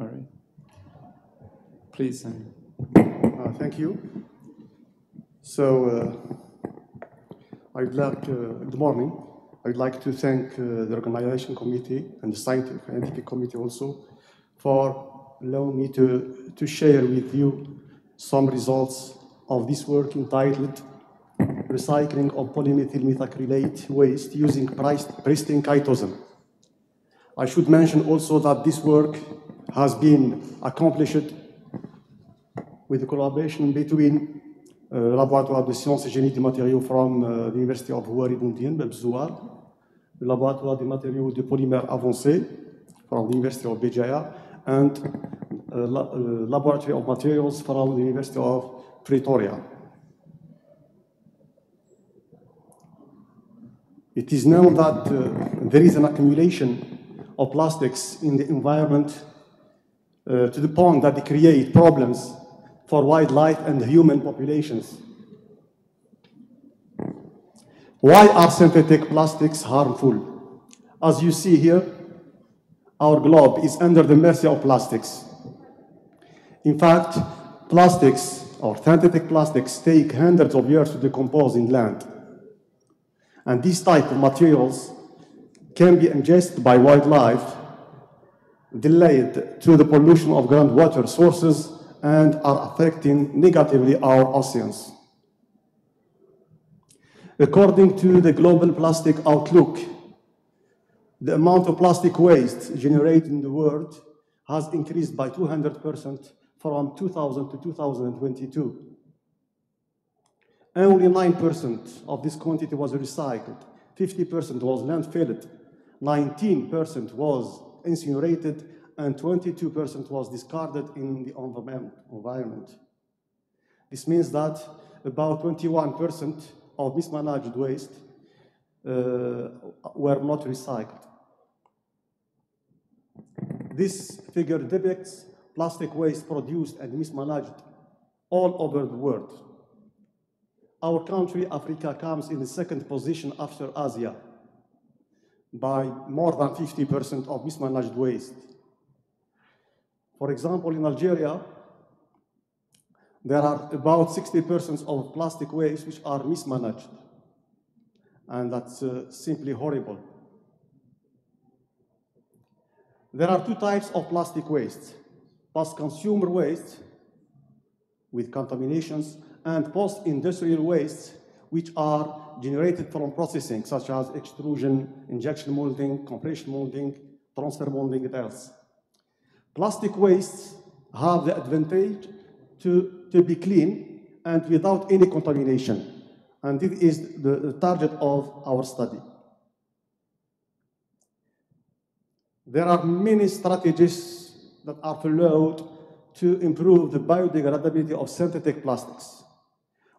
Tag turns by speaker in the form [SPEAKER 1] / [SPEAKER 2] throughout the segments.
[SPEAKER 1] All right. Please, Samir.
[SPEAKER 2] Thank you. So, good morning. I'd like to thank the organization committee and the scientific committee also for allowing me to share with you some results of this work entitled Recycling of Polymethyl Methacrylate Waste Using Pristine Chitosan. I should mention also that this work has been accomplished with the collaboration between Laboratoire de Sciences et Génie des Matériaux from the University of Ouari-Boumediene, Bebzouar, the Laboratoire des Matériaux Polymères Avancés from the University of Bejaia, and Laboratory of Materials from the University of Pretoria. It is known that there is an accumulation of plastics in the environment to the point that they create problems for wildlife and human populations. Why are synthetic plastics harmful? As you see here, our globe is under the mercy of plastics. In fact, plastics or synthetic plastics take hundreds of years to decompose in land. And these type of materials can be ingested by wildlife, delayed to the pollution of groundwater sources, and are affecting negatively our oceans. According to the Global Plastic Outlook, the amount of plastic waste generated in the world has increased by 200% from 2000 to 2022. Only 9% of this quantity was recycled, 50% was landfilled, 19% was incinerated, and 22% was discarded in the environment. This means that about 21% of mismanaged waste were not recycled. This figure depicts plastic waste produced and mismanaged all over the world. Our country, Africa, comes in the second position after Asia by more than 50% of mismanaged waste. For example, in Algeria, there are about 60% of plastic waste which are mismanaged, and that's simply horrible. There are two types of plastic waste: post-consumer waste with contaminations, and post-industrial wastes, which are generated from processing, such as extrusion, injection molding, compression molding, transfer molding, and else. Plastic wastes have the advantage to be clean and without any contamination, and this is the target of our study. There are many strategies that are followed to improve the biodegradability of synthetic plastics.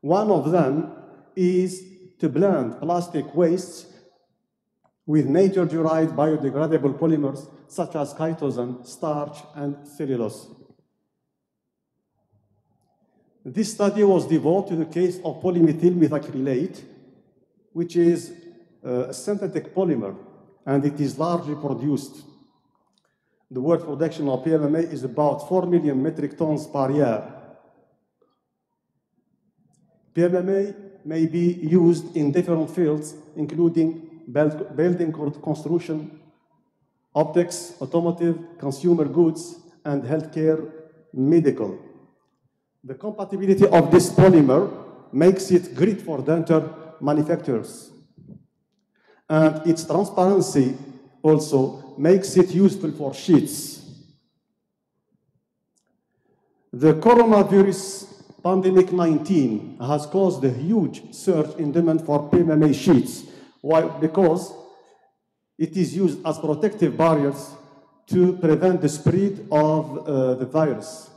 [SPEAKER 2] One of them is to blend plastic wastes with nature-derived biodegradable polymers such as chitosan, starch, and cellulose. This study was devoted to the case of polymethyl methacrylate, which is a synthetic polymer, and it is largely produced. The world production of PMMA is about 4 million metric tons per year. PMMA may be used in different fields, including building construction, optics, automotive, consumer goods, and healthcare, medical. The compatibility of this polymer makes it great for dental manufacturers. And its transparency also makes it useful for sheets. The coronavirus pandemic 19 has caused a huge surge in demand for PMMA sheets. Why? Because it is used as protective barriers to prevent the spread of the virus.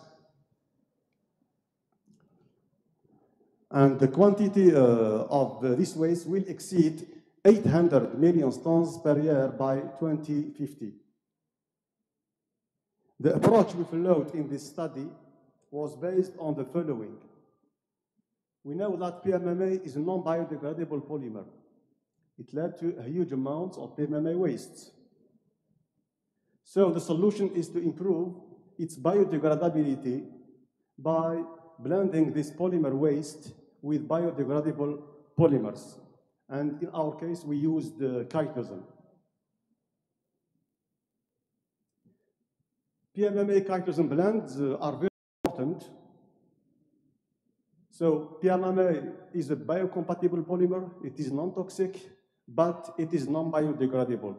[SPEAKER 2] And the quantity of this waste will exceed 800 million tons per year by 2050. The approach we followed in this study was based on the following. We know that PMMA is a non-biodegradable polymer. It led to a huge amount of PMMA wastes. So the solution is to improve its biodegradability by blending this polymer waste with biodegradable polymers. And in our case, we used chitosan. PMMA chitosan blends are very important. So PMMA is a biocompatible polymer. It is non-toxic, but it is non-biodegradable.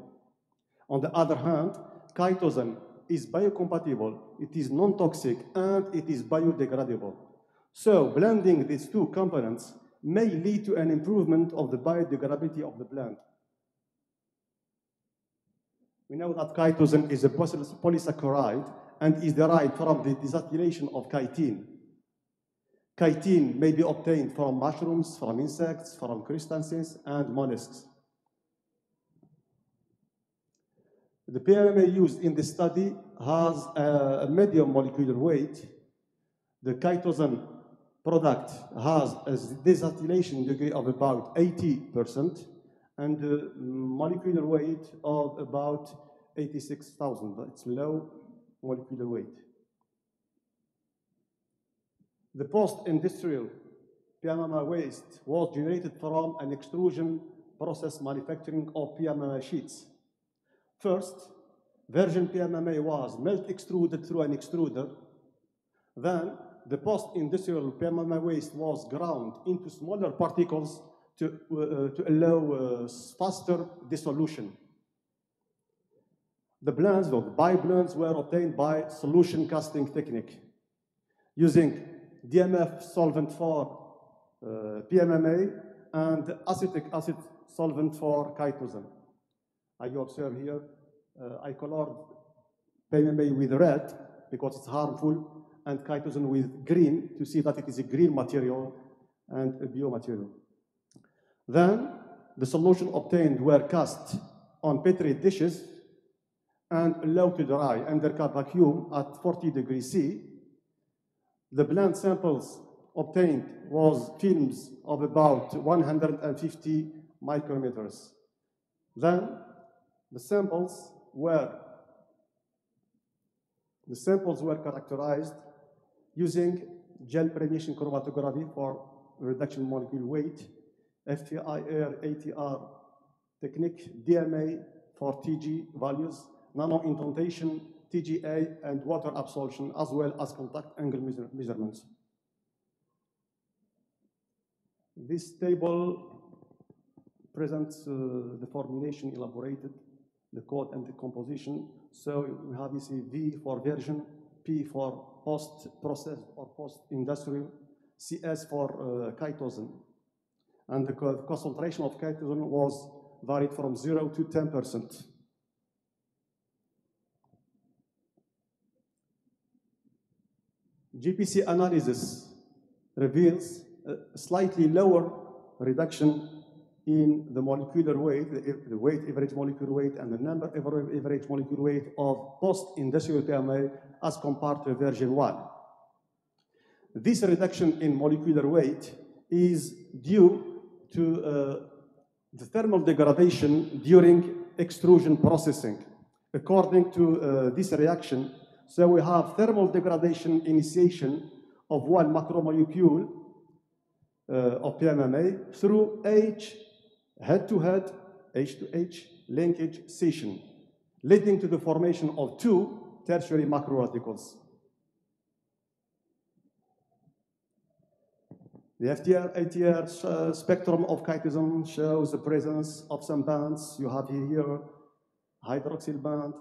[SPEAKER 2] On the other hand, chitosan is biocompatible, it is non-toxic, and it is biodegradable. So blending these two components may lead to an improvement of the biodegradability of the blend. We know that chitosan is a polysaccharide and is derived from the desacetylation of chitin. Chitin may be obtained from mushrooms, from insects, from crustaceans, and mollusks. The PMMA used in this study has a medium molecular weight. The chitosan product has a desacetylation degree of about 80% and a molecular weight of about 86,000. It's low molecular weight. The post-industrial PMMA waste was generated from an extrusion process manufacturing of PMMA sheets. First, virgin PMMA was melt extruded through an extruder. Then, the post-industrial PMMA waste was ground into smaller particles to allow faster dissolution. The blends, or the bi-blends, were obtained by solution casting technique using DMF solvent for PMMA and acetic acid solvent for chitosan. As you observe here, I colored PMMA with red because it's harmful, and chitosan with green to see that it is a green material and a biomaterial. Then the solution obtained were cast on Petri dishes and allowed to dry under vacuum at 40 degrees C. The blend samples obtained was films of about 150 micrometers. Then the samples were characterized using gel permeation chromatography for reduction molecule weight, FTIR ATR technique, DMA for TG values, nano indentation, TGA, and water absorption, as well as contact angle measurements. This table presents the formulation elaborated, the code and the composition. So we have V for version, P for post-processed or post-industrial, CS for chitosan. And the concentration of chitosan was varied from 0 to 10%. GPC analysis reveals a slightly lower reduction in the molecular weight, the weight average molecular weight, and the number average molecular weight of post-industrial PMMA as compared to version 1. This reduction in molecular weight is due to the thermal degradation during extrusion processing. According to this reaction, so we have thermal degradation initiation of one macromolecule of PMMA through head-to-head, H-to-H linkage scission, leading to the formation of two tertiary macroradicals. The FTR-ATR spectrum of chitosan shows the presence of some bands. You have here hydroxyl band,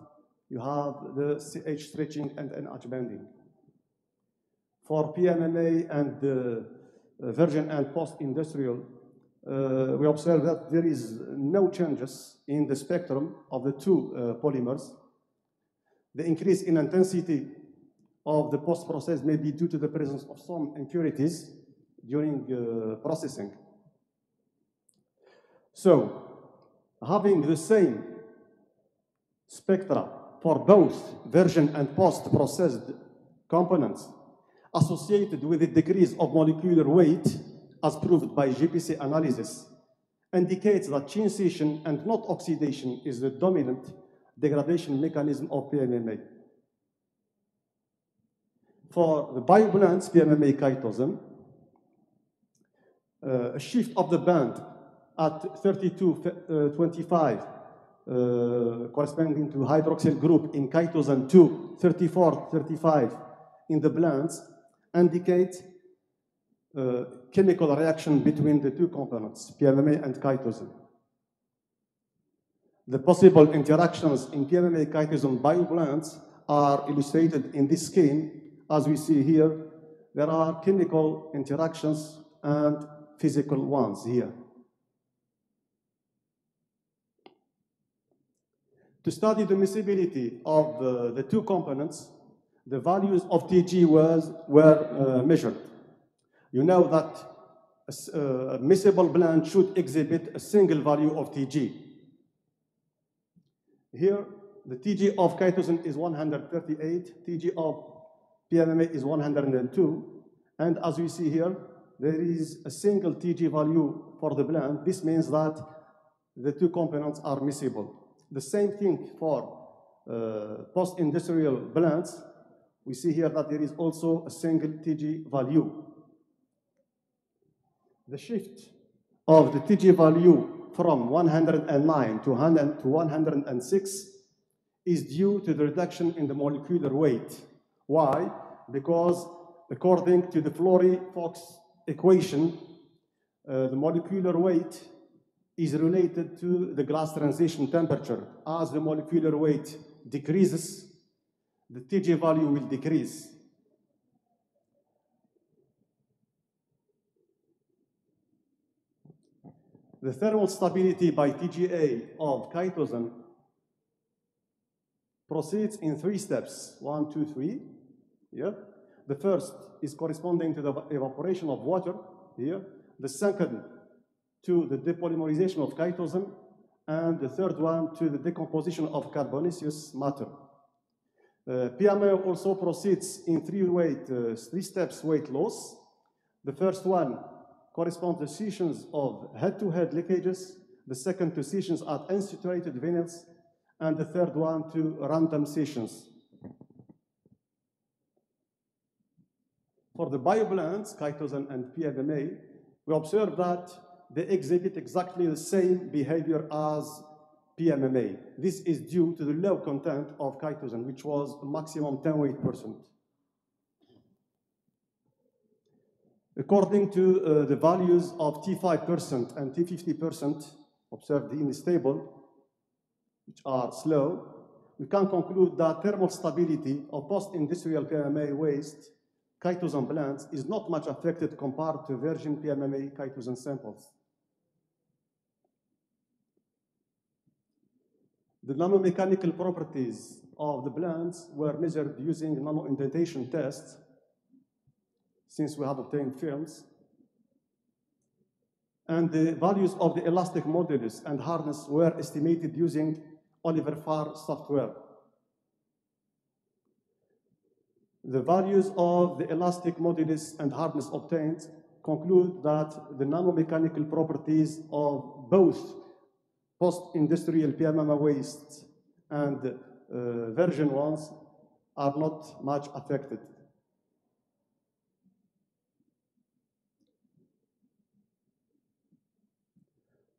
[SPEAKER 2] you have the CH stretching and NH bending. For PMMA and virgin and post-industrial, we observe that there is no changes in the spectrum of the two polymers. The increase in intensity of the post-process may be due to the presence of some impurities during processing. So, having the same spectra for both virgin and post-processed components associated with a decrease of molecular weight as proved by GPC analysis indicates that chain scission and not oxidation is the dominant degradation mechanism of PMMA. For the bioblends, PMMA chitosan, a shift of the band at 3225 corresponding to hydroxyl group in chitosan to 3435 in the blends indicate chemical reaction between the two components, PMMA and chitosan. The possible interactions in PMMA chitosan bioblends are illustrated in this scheme. As we see here, there are chemical interactions and physical ones here. To study the miscibility of the two components, the values of Tg were measured. You know that a miscible blend should exhibit a single value of Tg. Here, the Tg of chitosan is 138, Tg of PMMA is 102, and as we see here, there is a single Tg value for the blend. This means that the two components are miscible. The same thing for post-industrial blends. We see here that there is also a single Tg value. The shift of the Tg value from 109 to 106 is due to the reduction in the molecular weight. Why? Because according to the Florey-Fox equation, the molecular weight is related to the glass transition temperature. As the molecular weight decreases, the Tg value will decrease. The thermal stability by TGA of chitosan proceeds in 3 steps, 1, 2, 3. Yeah. The first is corresponding to the evaporation of water here. The second to the depolymerization of chitosan, and the third one to the decomposition of carbonaceous matter. PMMA also proceeds in 3 steps weight loss. The first one corresponds to sessions of head-to-head leakages, the second to sessions at unsaturated vinyls, and the third one to random sessions. For the bioblends, chitosan and PMMA, we observe that they exhibit exactly the same behavior as PMMA. This is due to the low content of chitosan, which was a maximum 10%. According to the values of T5% and T50% observed in this table, which are slow, we can conclude that thermal stability of post-industrial PMMA waste chitosan blends is not much affected compared to virgin PMMA chitosan samples. The nanomechanical properties of the blends were measured using nano-indentation tests, since we have obtained films. And the values of the elastic modulus and hardness were estimated using Oliver Farr software. The values of the elastic modulus and hardness obtained conclude that the nanomechanical properties of both post-industrial PMMA wastes and virgin ones are not much affected.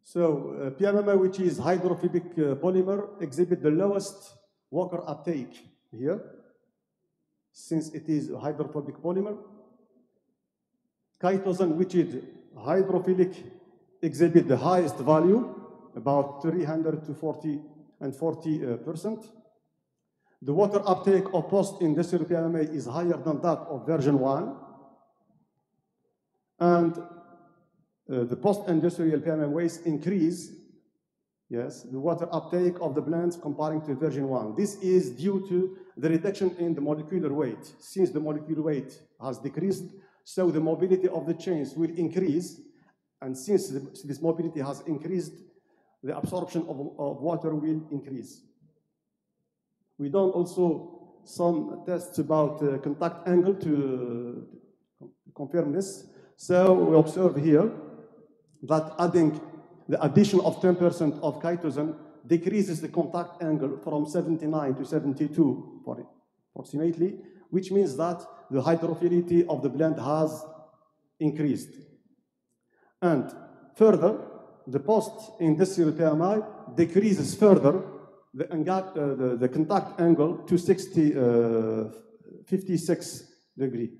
[SPEAKER 2] So PMMA, which is hydrophobic polymer, exhibit the lowest Walker uptake here, since it is a hydrophobic polymer. Chitosan, which is hydrophilic, exhibit the highest value, about 300 to 40%. The water uptake of post-industrial PMMA is higher than that of version 1. And the post-industrial PMMA waste increase, yes, the water uptake of the blends comparing to version 1. This is due to the reduction in the molecular weight. Since the molecular weight has decreased, so the mobility of the chains will increase. And since this mobility has increased, the absorption of water will increase. We done also some tests about contact angle to confirm this. So we observe here that adding the addition of 10% of chitosan decreases the contact angle from 79 to 72 approximately, which means that the hydrophility of the blend has increased. And further, the post-industrial PMI decreases further the contact angle to 56 degrees.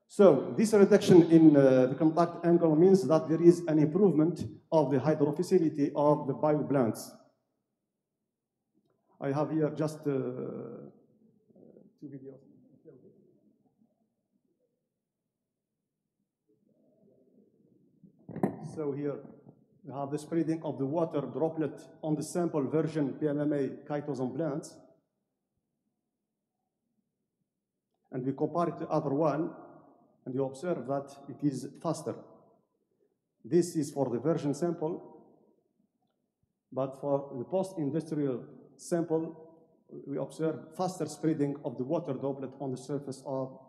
[SPEAKER 2] So this reduction in the contact angle means that there is an improvement of the hydrophility of the bioblends. I have here just 2 videos. So here we have the spreading of the water droplet on the sample version PMMA chitosan blends. And we compare it to other one, and you observe that it is faster. This is for the version sample, but for the post-industrial sample, we observe faster spreading of the water droplet on the surface of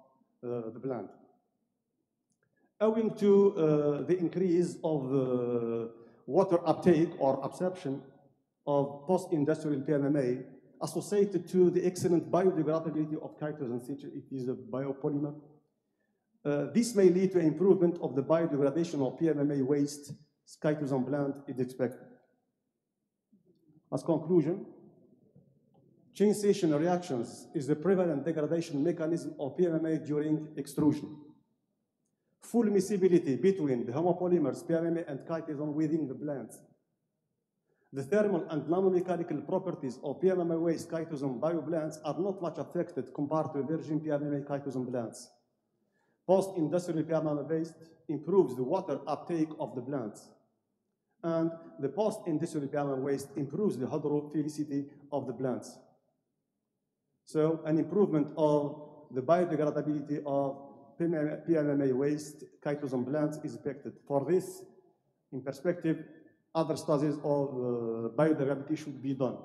[SPEAKER 2] the blend. Owing to the increase of water uptake or absorption of post-industrial PMMA associated to the excellent biodegradability of chitosan, since it is a biopolymer, this may lead to improvement of the biodegradation of PMMA waste chitosan blend is expected. As conclusion, chain station reactions is the prevalent degradation mechanism of PMMA during extrusion. Full miscibility between the homopolymers PMMA and chitosan within the blends. The thermal and nanomechanical properties of PMMA waste chitosan bioblends are not much affected compared to virgin PMMA chitosan blends. Post-industrial PMMA waste improves the water uptake of the blends. And the post-industrial PMMA waste improves the hydrophilicity of the blends. So an improvement of the biodegradability of PMMA waste chitosan blends is expected. For this, in perspective, other studies of biodegradability should be done.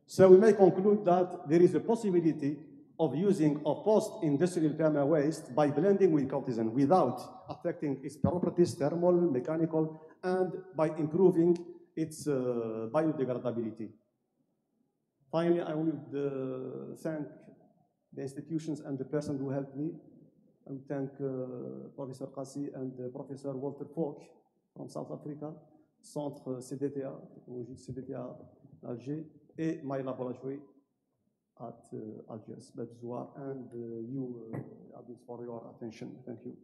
[SPEAKER 2] So we may conclude that there is a possibility of using a post-industrial PMMA waste by blending with chitosan without affecting its properties, thermal, mechanical, and by improving its biodegradability. Finally, I would thank the institutions and the person who helped me. I would thank Professor Qassi and Professor Walter Falk from South Africa, Centre CDTA, Technologie CDTA Alger, et my laboratory at Algiers, Babzoar, and you for your attention. Thank you.